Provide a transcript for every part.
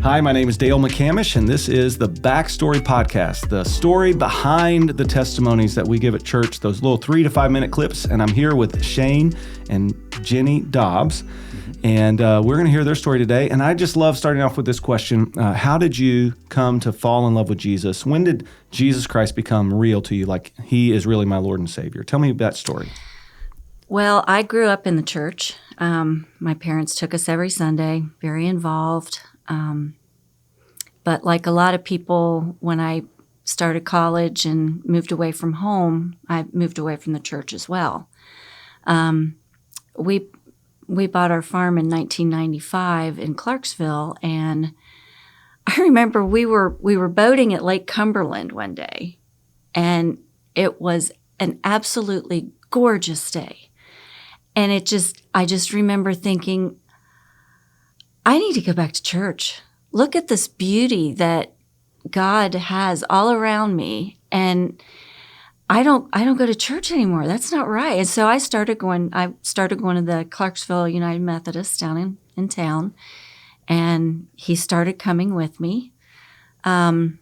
Hi, my name is Dale McCamish, and this is the Backstory Podcast, the story behind the testimonies that we give at church, those little 3 to 5 minute clips. And I'm here with Shane and Jenny Dobbs, and we're going to hear their story today. And I just love starting off with this question. How did you come to fall in love with Jesus? When did Jesus Christ become real to you, like he is really my Lord and Savior? Tell me that story. Well, I grew up in the church. My parents took us every Sunday, very involved. But like a lot of people, when I started college and moved away from home, I moved away from the church as well. We bought our farm in 1995 in Clarksville, and I remember we were boating at Lake Cumberland one day, and it was an absolutely gorgeous day. And I just remember thinking, I need to go back to church. Look at this beauty that God has all around me, and I don't go to church anymore. That's not right. And so I started going to the Clarksville United Methodist down in town, and he started coming with me. I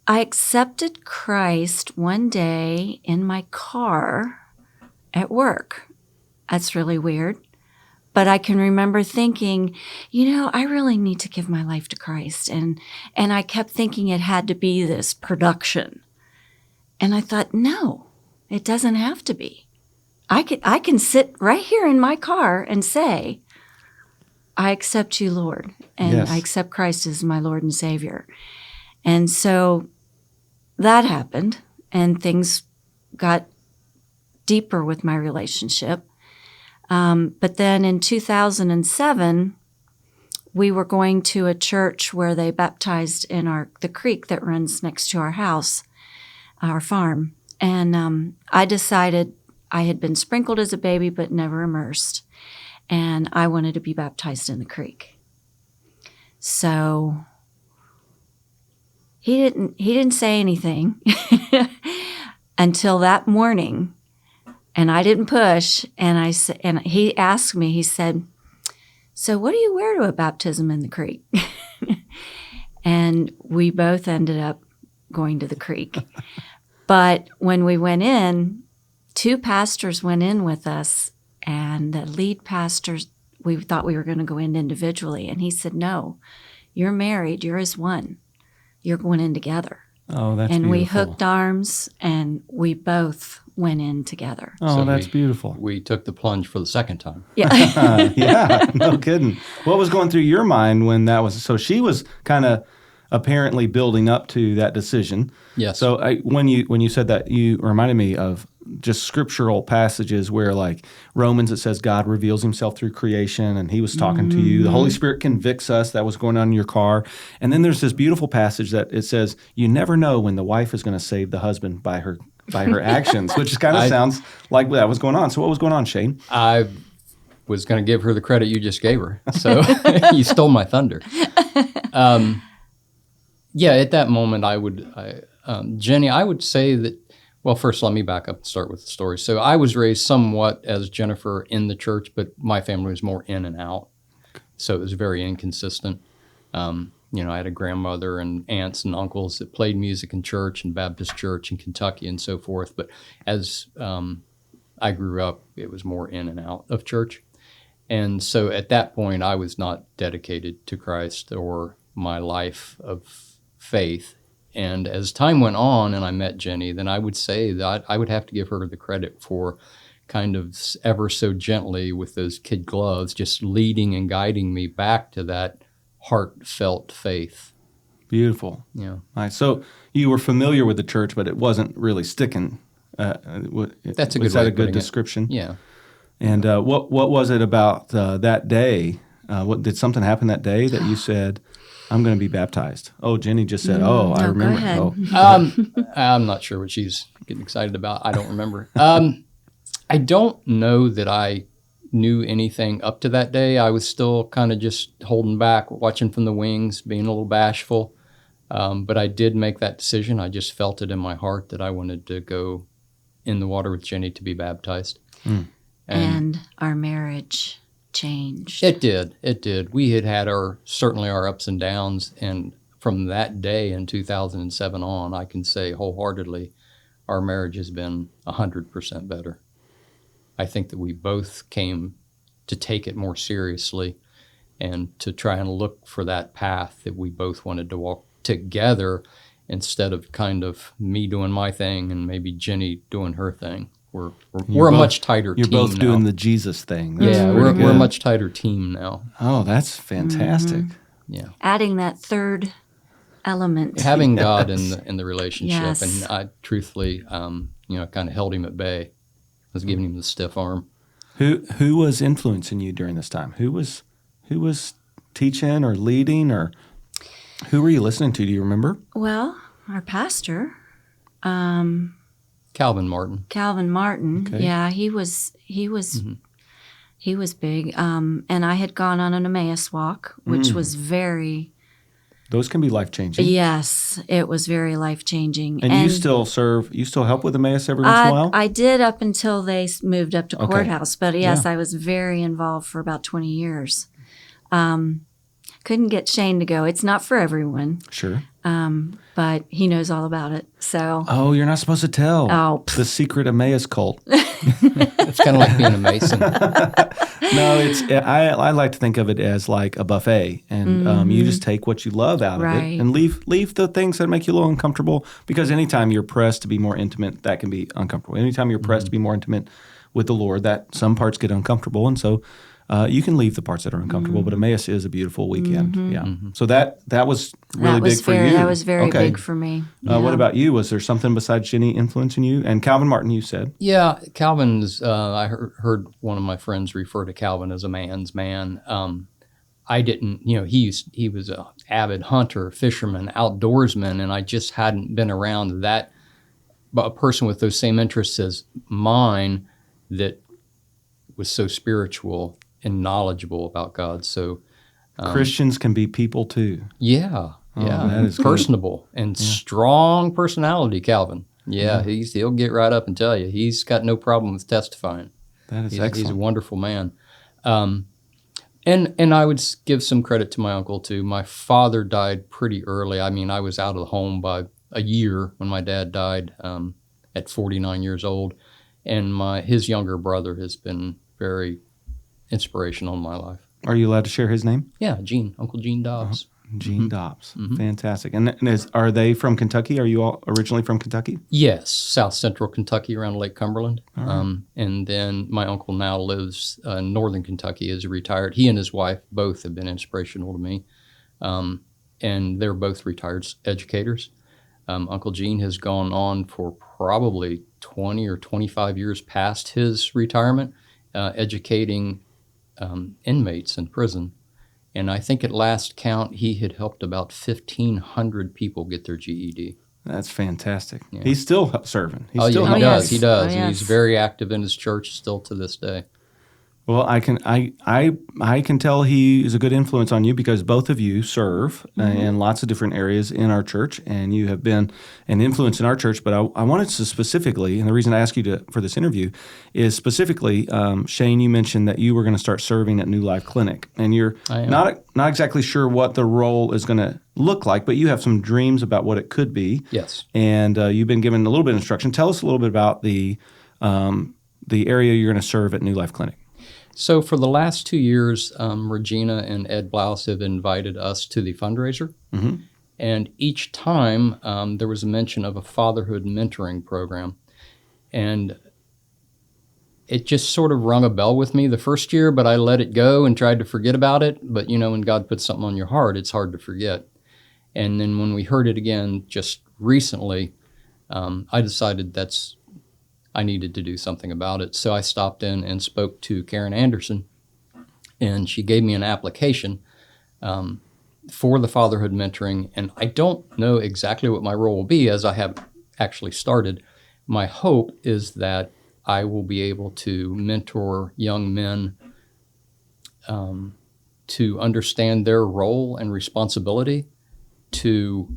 accepted Christ one day in my car at work. That's really weird. But I can remember thinking, I really need to give my life to Christ. And I kept thinking it had to be this production. And I thought, no, it doesn't have to be. I can sit right here in my car and say, I accept you, Lord. And Yes. I accept Christ as my Lord and Savior. And so that happened, and things got deeper with my relationship. But then in 2007, we were going to a church where they baptized in the creek that runs next to our house, our farm. And I decided I had been sprinkled as a baby but never immersed, and I wanted to be baptized in the creek. So he didn't say anything until that morning. And I didn't push, and he asked me, he said, so what do you wear to a baptism in the creek? And we both ended up going to the creek. But when we went in, 2 pastors went in with us, and the lead pastors, we thought we were going to go in individually. And he said, no, you're married, you're as one. You're going in together. Oh, that's and beautiful. We hooked arms, and we both went in together. Oh, so that's beautiful. We took the plunge for the second time. Yeah. Yeah, no kidding. What was going through your mind when that was? So she was kind of apparently building up to that decision. Yes. So when you said that, you reminded me of just scriptural passages where, like Romans, it says God reveals himself through creation, and he was talking to you. The Holy Spirit convicts us. That was going on in your car. And then there's this beautiful passage that it says, you never know when the wife is going to save the husband by her actions, which kind of sounds like that was going on. So what was going on, Shane? I was going to give her the credit you just gave her. So you stole my thunder. Yeah, at that moment, Jenny, I would say that, well, first let me back up and start with the story. So I was raised somewhat as Jennifer in the church, but my family was more in and out. So it was very inconsistent. I had a grandmother and aunts and uncles that played music in church and Baptist church in Kentucky and so forth. But as I grew up, it was more in and out of church. And so at that point, I was not dedicated to Christ or my life of faith. And as time went on and I met Jenny, then I would say that I would have to give her the credit for kind of ever so gently with those kid gloves, just leading and guiding me back to that heartfelt faith. Beautiful. Yeah. Nice. So you were familiar with the church, but it wasn't really sticking. That's a good Was that way a of good putting it. description? Yeah. And what was it about that day? Did something happen that day that you said, I'm going to be baptized? Oh, Jenny just said, I remember. Go ahead. Oh. I'm not sure what she's getting excited about. I don't remember. I don't know that I knew anything up to that day. I was still kind of just holding back, watching from the wings, being a little bashful. But I did make that decision. I just felt it in my heart that I wanted to go in the water with Jenny to be baptized. And our marriage changed. It did. We had certainly our ups and downs, and from that day in 2007 on, I can say wholeheartedly, our marriage has been 100% better. I think that we both came to take it more seriously and to try and look for that path that we both wanted to walk together instead of kind of me doing my thing and maybe Jenny doing her thing. We're a much tighter team now. You're both doing the Jesus thing. That's Yeah, pretty we're a good. much tighter team now. Oh, that's fantastic. Yeah. Adding that third element. Having God in the relationship, Yes. and I truthfully, kind of held him at bay. I was giving him the stiff arm. Who was influencing you during this time? Who was teaching or leading, or who were you listening to? Do you remember? Well, our pastor, Calvin Martin. Okay. yeah, he was big. And I had gone on an Emmaus walk, which was very, Those can be life-changing. yes, it was very life-changing. And you still help with Emmaus every once in a while? I did up until they moved up to Okay. courthouse. But yes, Yeah. I was very involved for about 20 years. Couldn't get Shane to go. It's not for everyone, Sure. but he knows all about it. So, Oh, you're not supposed to tell. Oh. The secret Emmaus cult. It's kind of like being a Mason. No, I like to think of it as like a buffet, and you just take what you love out of Right. it and leave the things that make you a little uncomfortable, because anytime you're pressed to be more intimate, that can be uncomfortable. Anytime you're pressed to be more intimate with the Lord, that some parts get uncomfortable, and so you can leave the parts that are uncomfortable, but Emmaus is a beautiful weekend. Yeah. So that was really that was big for very, you. That was very Okay. big for me. What about you? Was there something besides Jenny influencing you? And Calvin Martin, you said. Yeah, Calvin's. I heard one of my friends refer to Calvin as a man's man. I didn't. He was an avid hunter, fisherman, outdoorsman, and I just hadn't been around that. But a person with those same interests as mine that was so spiritual and knowledgeable about God. So Christians can be people too. yeah, that is good. personable and strong personality. Calvin. Yeah, he'll get right up and tell you he's got no problem with testifying. That is He's excellent. a wonderful man. And I would give some credit to my uncle too. My father died pretty early. I mean, I was out of the home by a year when my dad died at 49 years old, and his younger brother has been very inspirational in my life. Are you allowed to share his name? Yeah, Uncle Gene Dobbs. Gene Dobbs. Fantastic. And are they from Kentucky? Are you all originally from Kentucky? Yes, South Central Kentucky around Lake Cumberland. And then my uncle now lives in northern Kentucky, is retired. He and his wife both have been inspirational to me. And they're both retired educators. Uncle Gene has gone on for probably 20 or 25 years past his retirement, educating inmates in prison. And I think at last count, he had helped about 1,500 people get their GED. That's fantastic. Yeah. He's still serving. He's He still does. Yes. He does. Oh, And he's yes. very active in his church still to this day. Well, I can tell he is a good influence on you, because both of you serve in lots of different areas in our church, and you have been an influence in our church. But I wanted to specifically, and the reason I asked you for this interview is specifically, Shane, you mentioned that you were going to start serving at New Life Clinic, and you're not exactly sure what the role is going to look like, but you have some dreams about what it could be. Yes. And you've been given a little bit of instruction. Tell us a little bit about the area you're going to serve at New Life Clinic. So for the last 2 years, Regina and Ed Blouse have invited us to the fundraiser. Mm-hmm. And each time there was a mention of a fatherhood mentoring program. And it just sort of rung a bell with me the first year, but I let it go and tried to forget about it. But, when God puts something on your heart, it's hard to forget. And then when we heard it again just recently, I decided I needed to do something about it. So I stopped in and spoke to Karen Anderson, and she gave me an application for the fatherhood mentoring. And I don't know exactly what my role will be, as I have actually started. My hope is that I will be able to mentor young men to understand their role and responsibility to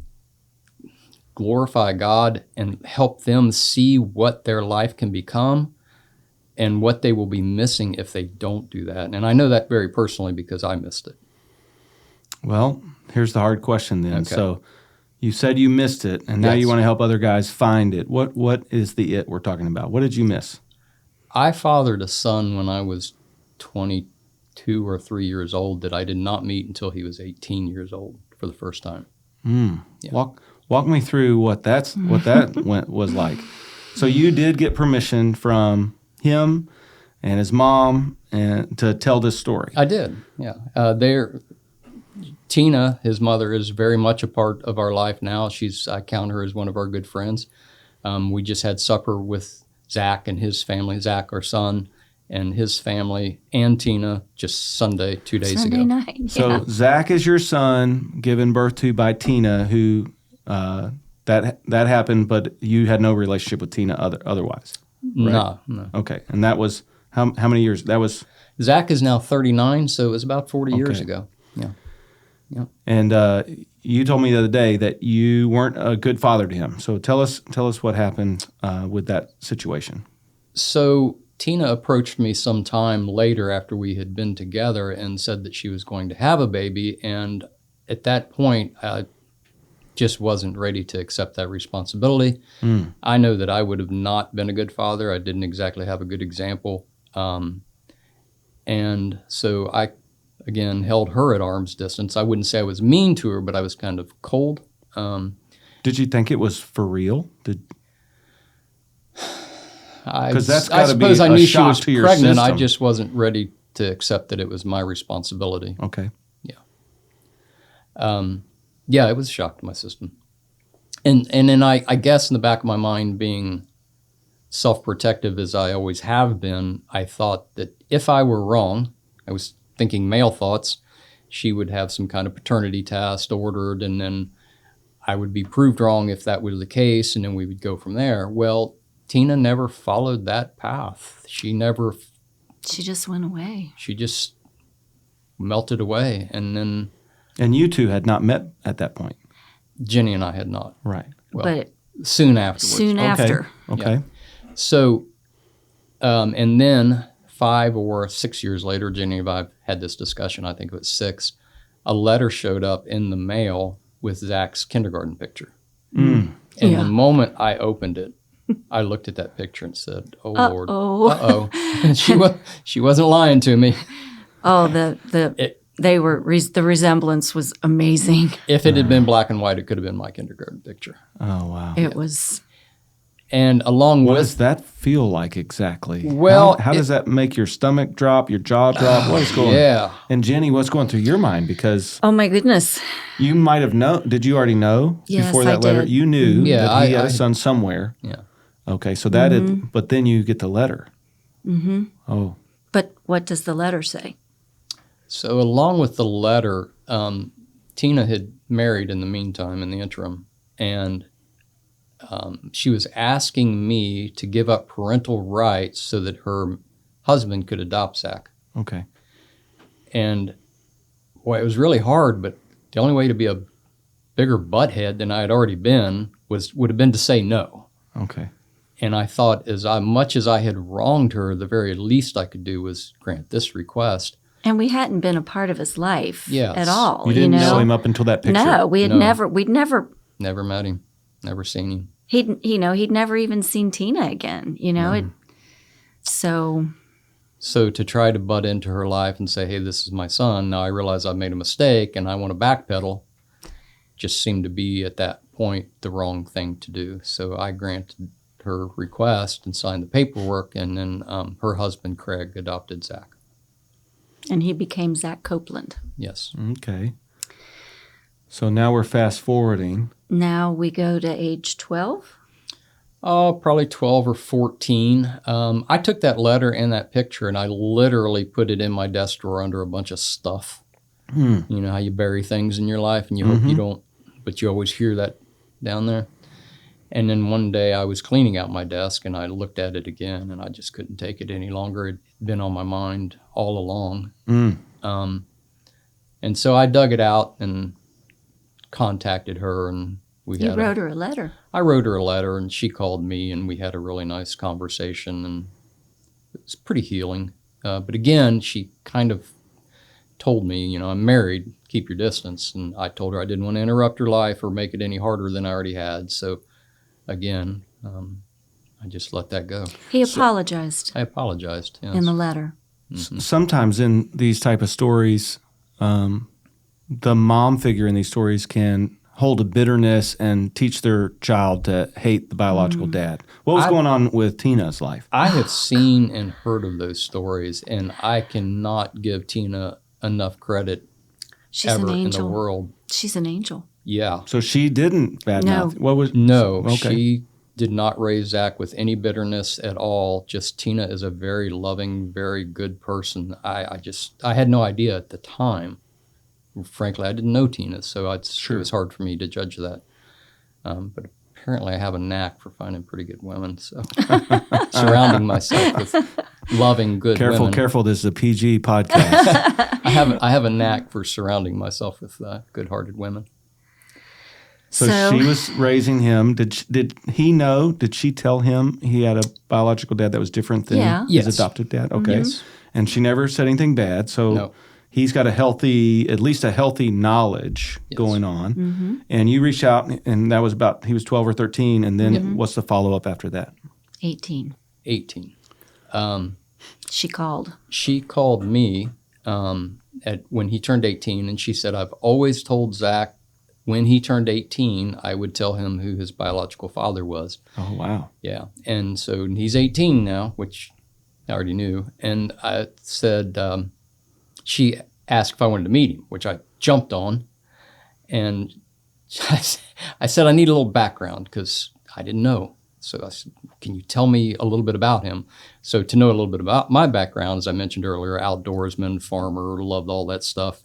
glorify God and help them see what their life can become, and what they will be missing if they don't do that. And I know that very personally because I missed it. Well, here's the hard question then. Okay. So you said you missed it, and now Yes. you want to help other guys find it. What is the it we're talking about? What did you miss? I fathered a son when I was 22 or 3 years old that I did not meet until he was 18 years old for the first time. Yeah. Walk me through what that was like. So you did get permission from him and his mom and to tell this story. I did, yeah. Tina, his mother, is very much a part of our life now. I count her as one of our good friends. We just had supper with Zach and his family, Zach, our son, and his family, and Tina just Sunday, 2 days Sunday ago. night. Yeah. So Zach is your son given birth to by Tina, who that happened, but you had no relationship with Tina otherwise. Right? No. Okay, and that was how many years? That was Zach is now 39, so it was about 40 years Okay. ago. Yeah. And you told me the other day that you weren't a good father to him. So tell us what happened with that situation. So Tina approached me some time later after we had been together and said that she was going to have a baby. And at that point, I just wasn't ready to accept that responsibility. I know that I would have not been a good father. I didn't exactly have a good example. And so I, again, held her at arm's distance. I wouldn't say I was mean to her, but I was kind of cold. Did you think it was for real? I 'Cause that's gotta be suppose I a knew she shock was to your pregnant. I system. just wasn't ready to accept that it was my responsibility. Okay. Yeah, it was a shock to my system. And then I guess in the back of my mind, being self-protective as I always have been, I thought that if I were wrong, I was thinking male thoughts, she would have some kind of paternity test ordered, and then I would be proved wrong if that was the case, and then we would go from there. Well, Tina never followed that path. She just went away. She just melted away. And then And you two had not met at that point. Jenny and I had not. Right. Well, But soon afterwards. soon after. Okay. Yeah. So, and then 5 or 6 years later, Jenny and I had this discussion, I think it was 6, a letter showed up in the mail with Zach's kindergarten picture. And Yeah. the moment I opened it, I looked at that picture and said, "Oh Lord, Uh-oh. she wasn't lying to me." Oh, the resemblance was amazing. If it had been black and white, it could have been my kindergarten picture. Oh, wow. It was. And along What with does that feel like exactly? Well, how does that make your stomach drop, your jaw drop? What is going on? yeah. And Jenny, what's going through your mind? Because Oh my goodness. you might have known. Did you already know Yes, before I that letter? did. You knew Yeah, that he had I- a son somewhere. Yeah. Okay, so that but then you get the letter. Mm-hmm. Oh, But what does the letter say? So along with the letter, Tina had married in the meantime, in the interim, and she was asking me to give up parental rights so that her husband could adopt Zach. okay. And boy, it was really hard, but the only way to be a bigger butthead than I had already been would have been to say no. Okay. And I thought, much as I had wronged her, the very least I could do was grant this request. And we hadn't been a part of his life Yes. at all. You didn't know? know him up until that picture. No, we'd No. never, Never met him, never seen him. he'd never even seen Tina again, so So to try to butt into her life and say, hey, this is my son, now I realize I've made a mistake and I want to backpedal, just seemed to be at that point the wrong thing to do. So I granted her request and signed the paperwork, and then her husband, Craig, adopted Zach. and he became Zach Copeland. Yes. Okay. So now we're fast forwarding. Now we go to age 12. Oh, probably 12 or 14. I took that letter and that picture and I literally put it in my desk drawer under a bunch of stuff. You know how you bury things in your life and you hope you don't, but you always hear that down there. And then one day I was cleaning out my desk and I looked at it again and I just couldn't take it any longer. It'd been on my mind all along. And so I dug it out and contacted her, and You wrote her a letter. I wrote her a letter, and she called me, and we had a really nice conversation, and was pretty healing. But again, she kind of told me, I'm married, keep your distance. And I told her I didn't want to interrupt her life or make it any harder than I already had. So again, I just let that go. He apologized. I apologized. Yes. In the letter. Mm-hmm. Sometimes in these type of stories, the mom figure in these stories can hold a bitterness and teach their child to hate the biological dad. What was going on with Tina's life? I have seen and heard of those stories, and I cannot give Tina enough credit She's ever an in angel. the world. She's an angel. Yeah. So she didn't badmouth. No. What was? No, Okay. she did not raise Zach with any bitterness at all. Just Tina is a very loving, very good person. I had no idea at the time. Frankly, I didn't know Tina, so it was hard for me to judge that. But apparently I have a knack for finding pretty good women, so surrounding myself with loving, good women. Careful, this is a PG podcast. I have a knack for surrounding myself with good-hearted women. So she was raising him. Did he know? Did she tell him he had a biological dad that was different than his adopted dad? Okay. Yes. And she never said anything bad. So No. he's got at least a healthy knowledge going on. Mm-hmm. And you reached out, and that was he was 12 or 13. And then what's the follow-up after that? 18. 18. She called. She called me when he turned 18, and she said, I've always told Zach when he turned 18, I would tell him who his biological father was. Oh, wow. Yeah. And so he's 18 now, which I already knew. And I said, she asked if I wanted to meet him, which I jumped on. And I said, I need a little background because I didn't know. So I said, can you tell me a little bit about him? So to know a little bit about my background, as I mentioned earlier, outdoorsman, farmer, loved all that stuff.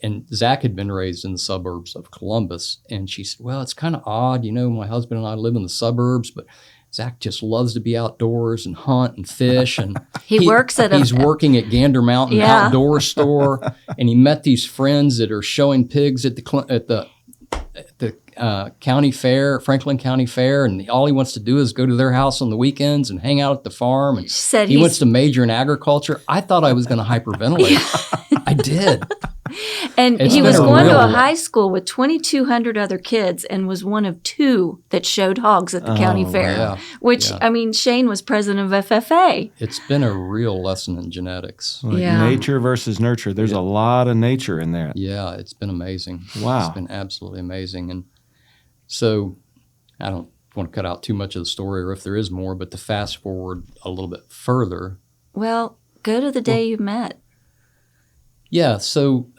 And Zach had been raised in the suburbs of Columbus. And she said, well, it's kind of odd. My husband and I live in the suburbs, but Zach just loves to be outdoors and hunt and fish. And He's working at Gander Mountain Outdoor Store. And he met these friends that are showing pigs at the county fair, Franklin County Fair. And all he wants to do is go to their house on the weekends and hang out at the farm. And he wants to major in agriculture. I thought I was going to hyperventilate. I did. And he was going to a high school with 2,200 other kids and was one of 2 that showed hogs at the county fair, which, Shane was president of FFA. It's been a real lesson in genetics. Nature versus nurture. There's a lot of nature in there. Yeah, it's been amazing. Wow. It's been absolutely amazing. And so I don't want to cut out too much of the story or if there is more, but to fast forward a little bit further. Well, go to the day you met. Yeah, so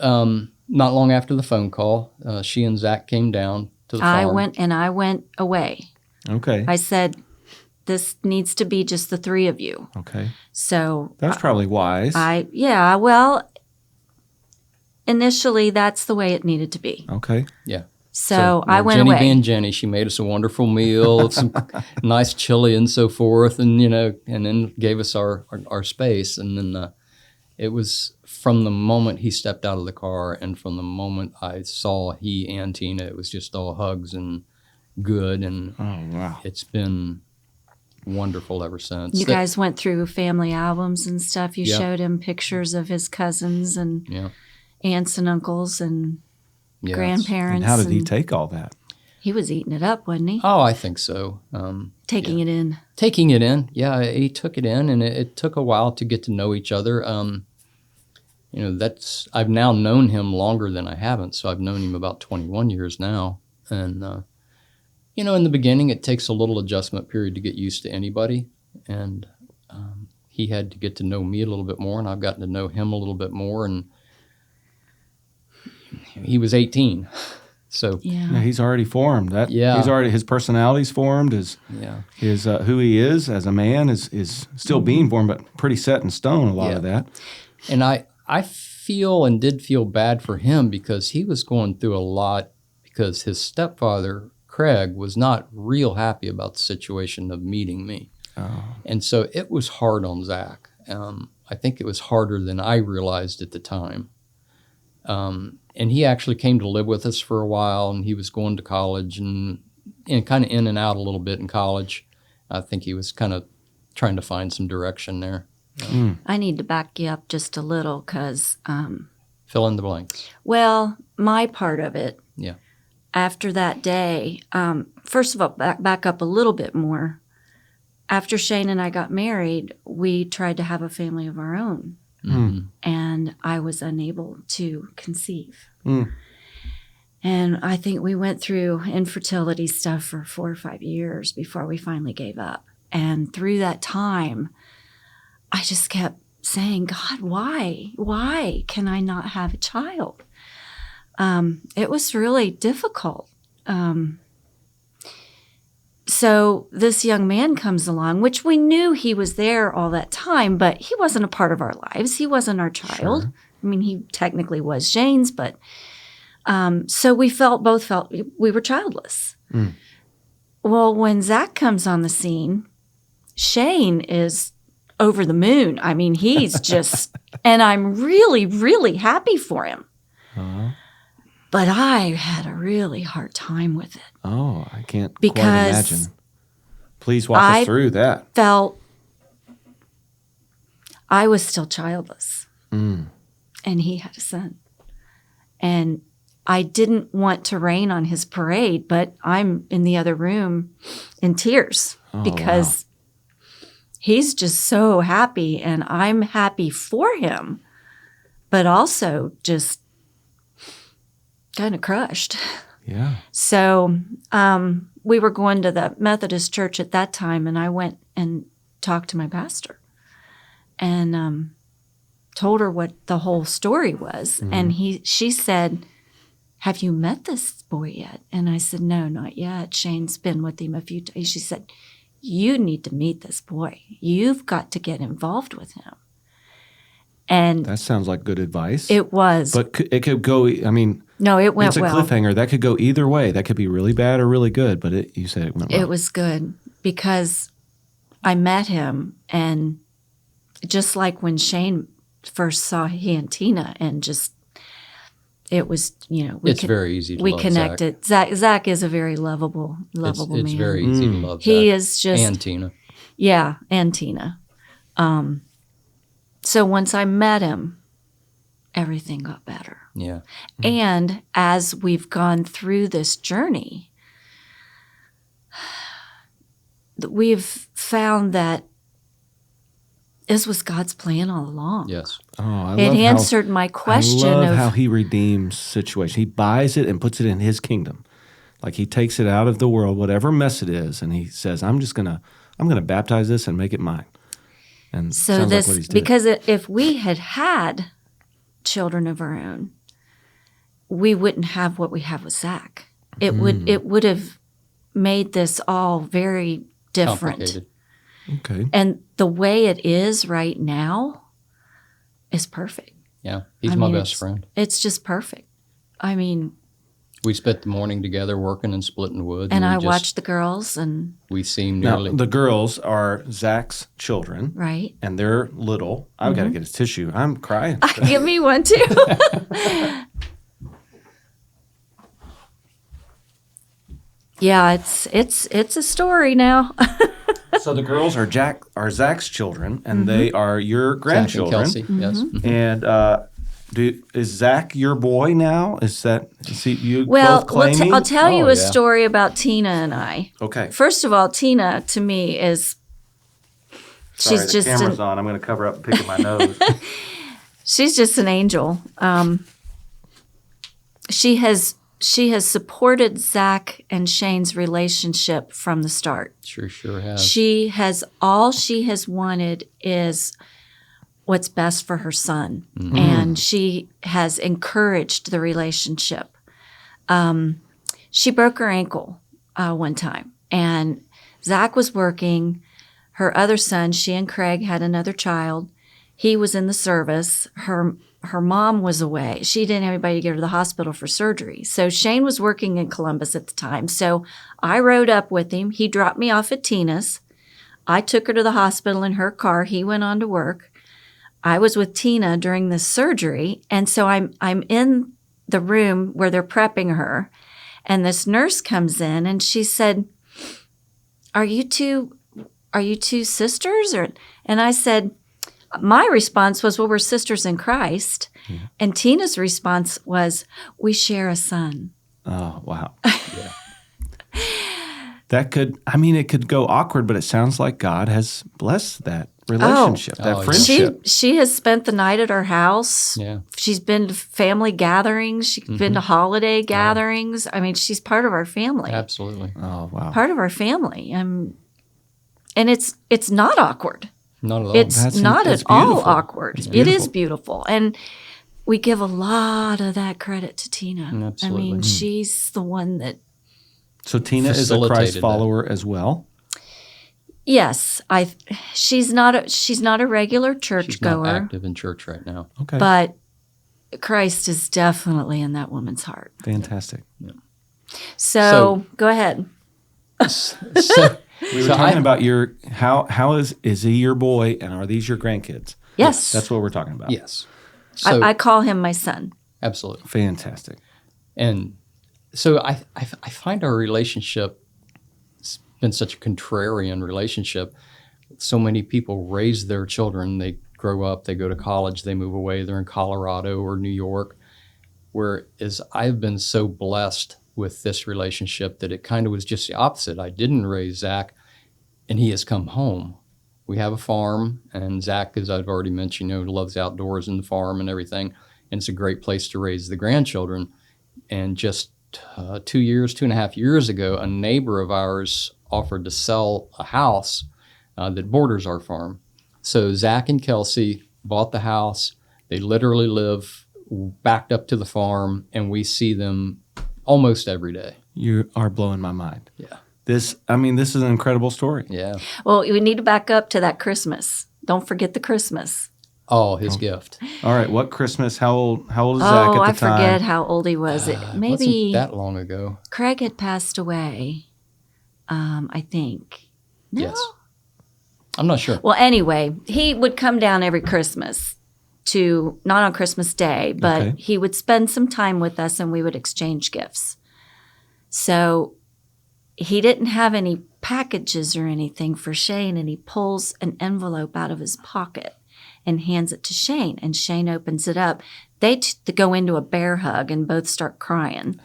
not long after the phone call, she and Zach came down to the farm. I went away. Okay. I said, this needs to be just the 3 of you. Okay. So that's probably wise. Well, initially that's the way it needed to be. Okay. Yeah. So I went Jenny away. being Jenny, she made us a wonderful meal, some nice chili and so forth, and and then gave us our space, and then it was from the moment he stepped out of the car and from the moment I saw he and Tina, it was just all hugs and good. And it's been wonderful ever since. You guys went through family albums and stuff. You showed him pictures of his cousins and aunts and uncles and grandparents. And how did he take all that? He was eating it up, wasn't he? Oh, I think so. Taking it in. Taking it in. Yeah, he took it in, and it took a while to get to know each other. I've now known him longer than I haven't, so I've known him about 21 years now. And, in the beginning, it takes a little adjustment period to get used to anybody. And he had to get to know me a little bit more, and I've gotten to know him a little bit more. And he was 18. So he's already formed. His personality's formed. His who he is as a man is still being formed, but pretty set in stone. A lot of that. And I feel and did feel bad for him because he was going through a lot because his stepfather Craig was not real happy about the situation of meeting me, and so it was hard on Zach. I think it was harder than I realized at the time. And he actually came to live with us for a while, and he was going to college and kind of in and out a little bit in college. I think he was kind of trying to find some direction there. I need to back you up just a little because, Fill in the blanks. well, my part of it, Yeah. after that day, first of all, back up a little bit more. After Shane and I got married, we tried to have a family of our own, and I was unable to conceive. And I think we went through infertility stuff for 4 or 5 years before we finally gave up. And through that time, I just kept saying, God, why? Why can I not have a child? It was really difficult. So this young man comes along, which we knew he was there all that time, but he wasn't a part of our lives. He wasn't our child. Sure. I mean, he technically was Shane's, but so we both felt we were childless. Well, when Zach comes on the scene, Shane is over the moon. I mean, he's just, and I'm really, really happy for him. But I had a really hard time with it. Oh, I can't quite Because imagine. Please walk us through that. Felt I was still childless, and he had a son. And I didn't want to rain on his parade, but I'm in the other room in tears because he's just so happy, and I'm happy for him, but also just kind of crushed. Yeah. So we were going to the Methodist church at that time, and I went and talked to my pastor and told her what the whole story was. And she said, have you met this boy yet? And I said, no, not yet. Shane's been with him a few times. She said, you need to meet this boy. You've got to get involved with him. And That sounds like good advice. it was. But it could go, I mean, No, it went it's a well. cliffhanger. That could go either way. That could be really bad or really good, but you said it went well. It was good because I met him, and just like when Shane first saw he and Tina, and just it was, It's very easy to we love connected. Zach is a very lovable It's man. very easy to love He Zach. is just And Tina. Yeah, and Tina. So once I met him, everything got better. Yeah. And as we've gone through this journey, we've found that this was God's plan all along. Yes. Oh, I It love answered my question I love of how he redeems situation. He buys it and puts it in his kingdom. Like he takes it out of the world, whatever mess it is, and he says, I'm gonna baptize this and make it mine. And so sounds this like what he's doing. because if we had children of our own, we wouldn't have what we have with Zach. It would have made this all very different. Complicated. Okay. And the way it is right now is perfect. Yeah. He's I my mean, best friend. It's just perfect. I mean, We spent the morning together working and splitting wood. and I we watched the girls and We seem Now, nearly. the girls are Zach's children, right. and they're little. I've got to get his tissue. I'm crying. Give me one too. Yeah, it's a story now. So the girls are Zach's children, and they are your Zach and grandchildren. Kelsey. Yes. And is Zach your boy now? Is you Well, both claiming? I'll tell you Oh, a yeah. story about Tina and I. Okay. First of all, Tina to me is Sorry, she's the just camera's on. I'm going to cover up and pick at my nose. she's just an angel. She has supported Zach and Shane's relationship from the start. Sure has. All she has wanted is what's best for her son. Mm-hmm. And she has encouraged the relationship. She broke her ankle one time, and Zach was working. Her other son, she and Craig had another child. He was in the service. Her mom was away. She didn't have anybody to get her to the hospital for surgery. So Shane was working in Columbus at the time. So I rode up with him. He dropped me off at Tina's. I took her to the hospital in her car. He went on to work. I was with Tina during the surgery. And so I'm in the room where they're prepping her. And this nurse comes in and she said, Are you two sisters? And I said, my response was, well, we're sisters in Christ. Yeah. And Tina's response was, we share a son. Oh, wow. Yeah. That could, it could go awkward, but it sounds like God has blessed that relationship, that yeah. friendship. She has spent the night at our house. Yeah. She's been to family gatherings. She's been to holiday gatherings. I mean, she's part of our family. Absolutely. Oh, wow. Part of our family. And it's not awkward. Not at all. It's not at all beautiful. awkward. It's It is beautiful. beautiful. And we give a lot of that credit to Tina. Absolutely. I mean, she's the one that. So Tina is a Christ Facilitated follower as well? Yes, she's not a regular She's churchgoer, not active in church right now. Okay. but Christ is definitely in that woman's heart. Fantastic. So go ahead. So, We were talking about how is he your boy and are these your grandkids? Yes, That's what we're talking about. yes. So, I call him my son. absolutely. Fantastic. And so I find our relationship has been such a contrarian relationship. So many people raise their children. They grow up, they go to college, they move away. They're in Colorado or New York. Whereas I've been so blessed with this relationship that it kind of was just the opposite. I didn't raise Zach, and he has come home. We have a farm, and Zach, as I've already mentioned, loves outdoors and the farm and everything. And it's a great place to raise the grandchildren. And just 2.5 years ago, a neighbor of ours offered to sell a house that borders our farm. So Zach and Kelsey bought the house. They literally live backed up to the farm, and we see them almost every day. You are blowing my mind. Yeah. This is an incredible story. Yeah. Well, we need to back up to that Christmas. Don't forget the Christmas. Oh, his gift. All right. What Christmas? How old is Zach at the I time? forget how old he was. Maybe Wasn't that long ago. Craig had passed away, I think. No? Yes. I'm not sure. Well, anyway, he would come down every Christmas not on Christmas Day, but Okay. he would spend some time with us and we would exchange gifts. So he didn't have any packages or anything for Shane, and he pulls an envelope out of his pocket and hands it to Shane, and Shane opens it up. They go into a bear hug and both start crying.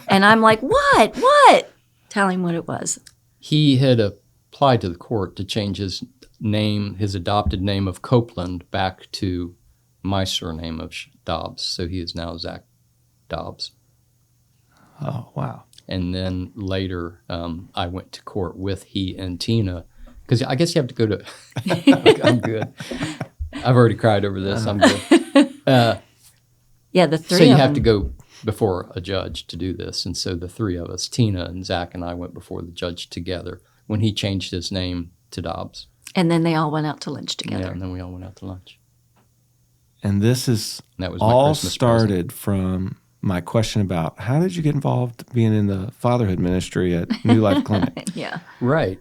And I'm like, what? Tell him what it was. He had applied to the court to change his name, his adopted name of Copeland, back to my surname of Dobbs. So he is now Zach Dobbs. Oh, wow. And then later, I went to court with he and Tina, because I guess you have to go to. I'm good. I've already cried over this. I'm good. Yeah, the three So you of have them. to go before a judge to do this, and so the three of us, Tina and Zach and I, went before the judge together when he changed his name to Dobbs. And then they all went out to lunch together. Yeah, and then we all went out to lunch. And this is And that was my all Christmas started from my question about how did you get involved being in the fatherhood ministry at New Life Clinic? Yeah. Right.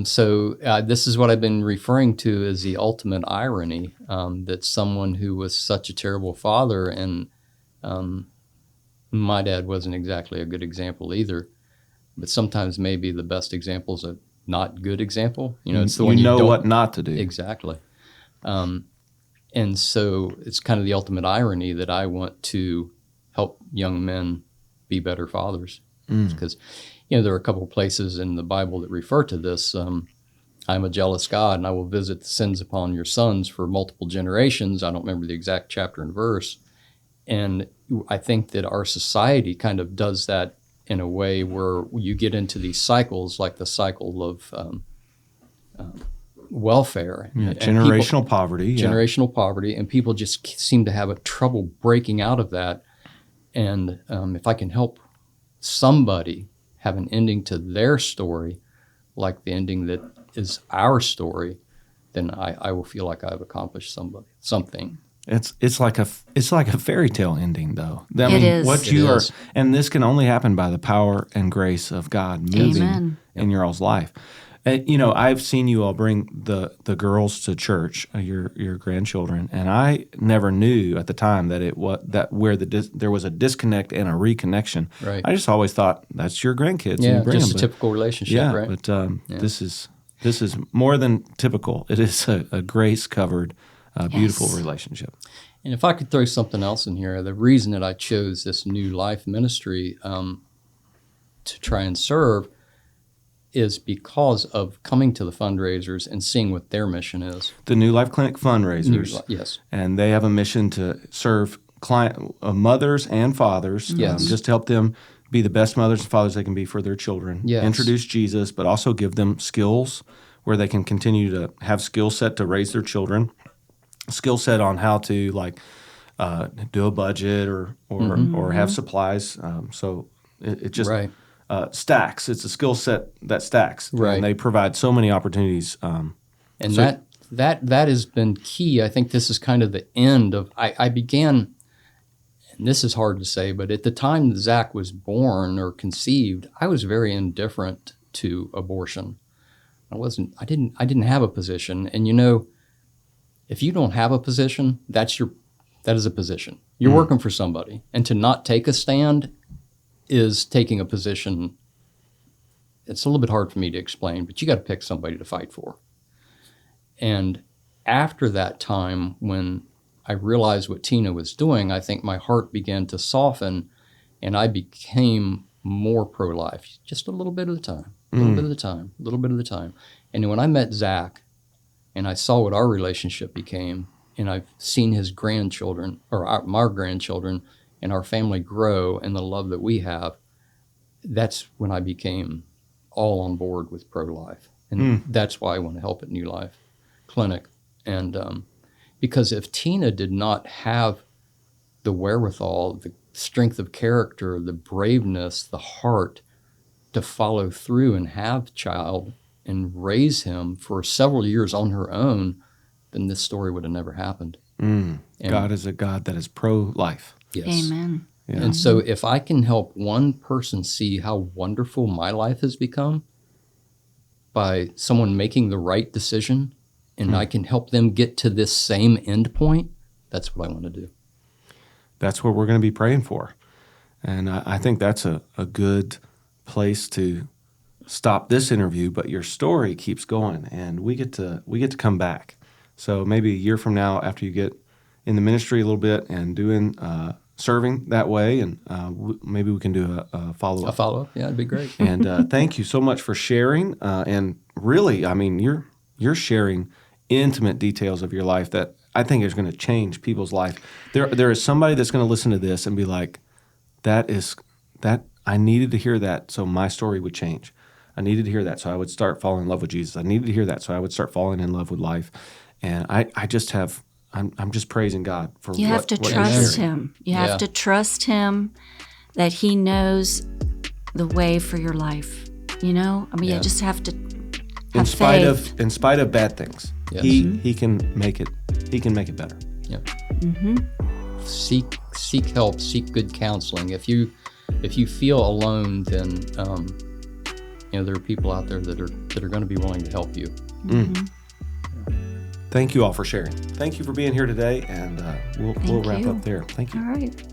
So this is what I've been referring to as the ultimate irony, that someone who was such a terrible father, and my dad wasn't exactly a good example either, but sometimes maybe the best example is a not good example. It's the one you don't, what not to do. Exactly. And so it's kind of the ultimate irony that I want to help young men be better fathers. Because, there are a couple of places in the Bible that refer to this. I'm a jealous God, and I will visit the sins upon your sons for multiple generations. I don't remember the exact chapter and verse. And I think that our society kind of does that in a way where you get into these cycles, like the cycle of welfare. Yeah, And generational poverty. Yeah. generational poverty, and people just seem to have a trouble breaking out of that. And if I can help somebody have an ending to their story, like the ending that is our story, then I will feel like I've accomplished something. It's like a fairy tale ending, though. It is. What It you are, is. and this can only happen by the power and grace of God moving Amen. in your all's life. And, I've seen you all bring the girls to church, your grandchildren, and I never knew at the time that there was a disconnect and a reconnection. Right. I just always thought that's your grandkids. and Yeah, you bring just a them. typical relationship, Yeah, right? but this is This is more than typical. It is a grace-covered, beautiful relationship. And if I could throw something else in here, the reason that I chose this New Life ministry to try and serve is because of coming to the fundraisers and seeing what their mission is. The New Life Clinic fundraisers. Yes. And they have a mission to serve mothers and fathers, Yes. just to help them be the best mothers and fathers they can be for their children. Yes. Introduce Jesus, but also give them skills where they can continue to have skill set to raise their children, skill set on how to do a budget or have supplies. So it just Right. stacks. It's a skill set that stacks. Right. And they provide so many opportunities. And that has been key. I think this is kind of the end of, I began, and this is hard to say, but at the time Zach was born or conceived, I was very indifferent to abortion. I didn't have a position. And if you don't have a position, that is a position. You're working for somebody. And to not take a stand is taking a position. It's a little bit hard for me to explain, but you got to pick somebody to fight for. And after that time, when I realized what Tina was doing, I think my heart began to soften and I became more pro-life, just a little bit at a time, a little bit at a time. And when I met Zach and I saw what our relationship became, and I've seen his grandchildren, or our grandchildren, and our family grow and the love that we have, that's when I became all on board with pro-life. And that's why I want to help at New Life Clinic. And because if Tina did not have the wherewithal, the strength of character, the braveness, the heart to follow through and have a child and raise him for several years on her own, then this story would have never happened. God is a God that is pro-life. Yes. Amen. Yeah. And so if I can help one person see how wonderful my life has become by someone making the right decision, and I can help them get to this same end point, that's what I want to do. That's what we're going to be praying for. And I think that's a good place to stop this interview, but your story keeps going, and we get to come back. So maybe a year from now, after you get in the ministry a little bit and doing serving that way, and maybe we can do a follow-up. A follow-up? Yeah, it'd be great. And thank you so much for sharing. And really, I mean, you're sharing intimate details of your life that I think is going to change people's life. There is somebody that's going to listen to this and be like, that I needed to hear that so my story would change. I needed to hear that so I would start falling in love with Jesus. I needed to hear that so I would start falling in love with life. And I'm just praising God for You have to trust Him. You have to trust Him that He knows the way for your life. You just have to have faith. In spite of bad things, Yes. he can make it. He can make it better. Yeah. Seek help. Seek good counseling. If you feel alone, then there are people out there that are going to be willing to help you. Thank you all for sharing. Thank you for being here today, and we'll wrap up there. Thank you. All right.